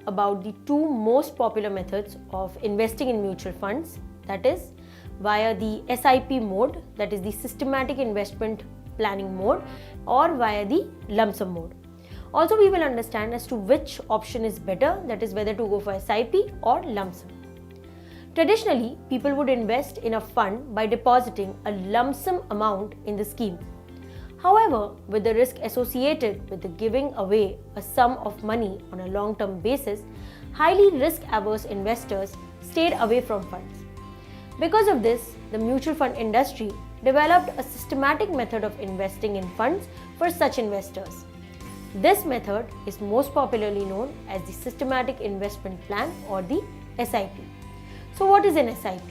about the two most popular methods of investing in mutual funds, that is via the SIP mode, that is the systematic investment planning mode, or via the lump sum mode. Also, we will understand as to which option is better, that is whether to go for SIP or lump sum. Traditionally, people would invest in a fund by depositing a lump sum amount in the scheme. However, with the risk associated with the giving away a sum of money on a long-term basis, highly risk-averse investors stayed away from funds. Because of this, the mutual fund industry developed a systematic method of investing in funds for such investors. This method is most popularly known as the systematic investment plan or the SIP. So what is an SIP?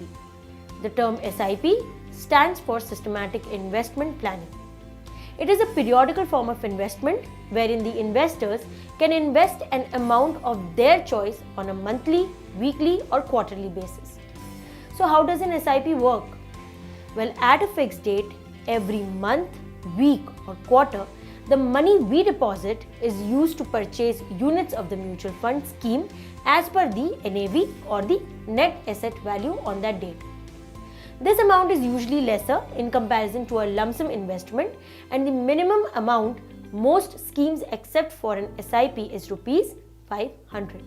The term SIP stands for systematic investment planning. It is a periodical form of investment wherein the investors can invest an amount of their choice on a monthly, weekly or quarterly basis. So how does an SIP work? Well, at a fixed date, every month, week or quarter, the money we deposit is used to purchase units of the mutual fund scheme as per the NAV or the net asset value on that date. This amount is usually lesser in comparison to a lump sum investment, and the minimum amount most schemes accept for an SIP is Rs 500.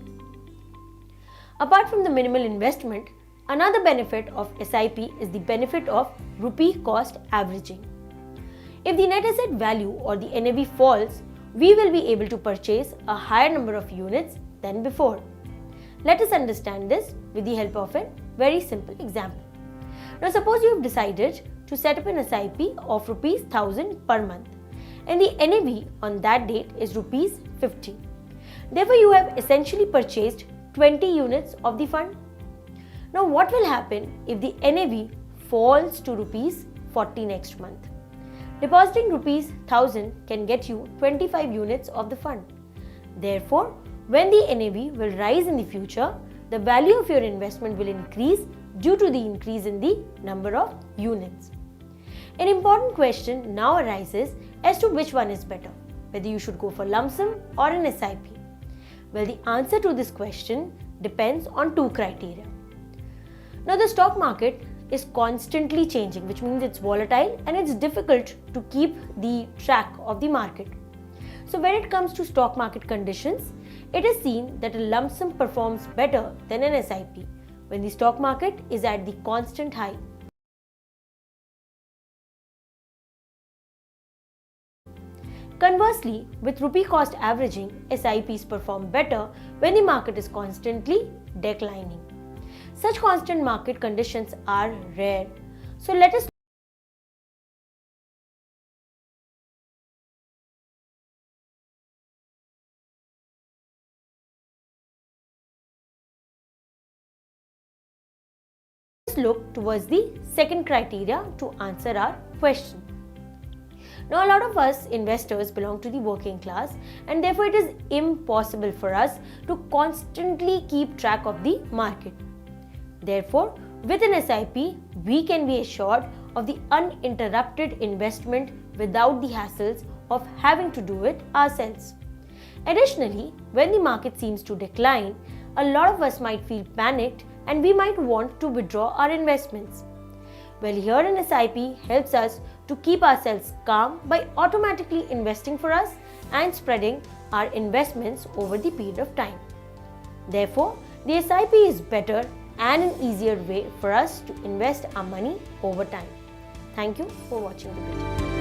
Apart from the minimal investment, another benefit of SIP is the benefit of rupee cost averaging. If the net asset value or the NAV falls, we will be able to purchase a higher number of units than before. Let us understand this with the help of a very simple example. Now suppose you have decided to set up an SIP of Rs 1000 per month and the NAV on that date is Rs 50. Therefore, you have essentially purchased 20 units of the fund. Now what will happen if the NAV falls to Rs 40 next month? Depositing Rs 1000 can get you 25 units of the fund. Therefore, when the NAV will rise in the future, the value of your investment will increase due to the increase in the number of units. An important question now arises as to which one is better, whether you should go for lump sum or an SIP. Well, the answer to this question depends on two criteria. Now, the stock market is constantly changing, which means it's volatile and it's difficult to keep the track of the market. So when it comes to stock market conditions, it is seen that a lump sum performs better than an SIP when the stock market is at the constant high. Conversely, with rupee cost averaging, SIPs perform better when the market is constantly declining. Such constant market conditions are rare. So let us look towards the second criteria to answer our question. Now, a lot of us investors belong to the working class and therefore it is impossible for us to constantly keep track of the market. Therefore, with an SIP, we can be assured of the uninterrupted investment without the hassles of having to do it ourselves. Additionally, when the market seems to decline, a lot of us might feel panicked and we might want to withdraw our investments. Well, here an SIP helps us to keep ourselves calm by automatically investing for us and spreading our investments over the period of time. Therefore, the SIP is better and an easier way for us to invest our money over time. Thank you for watching the video.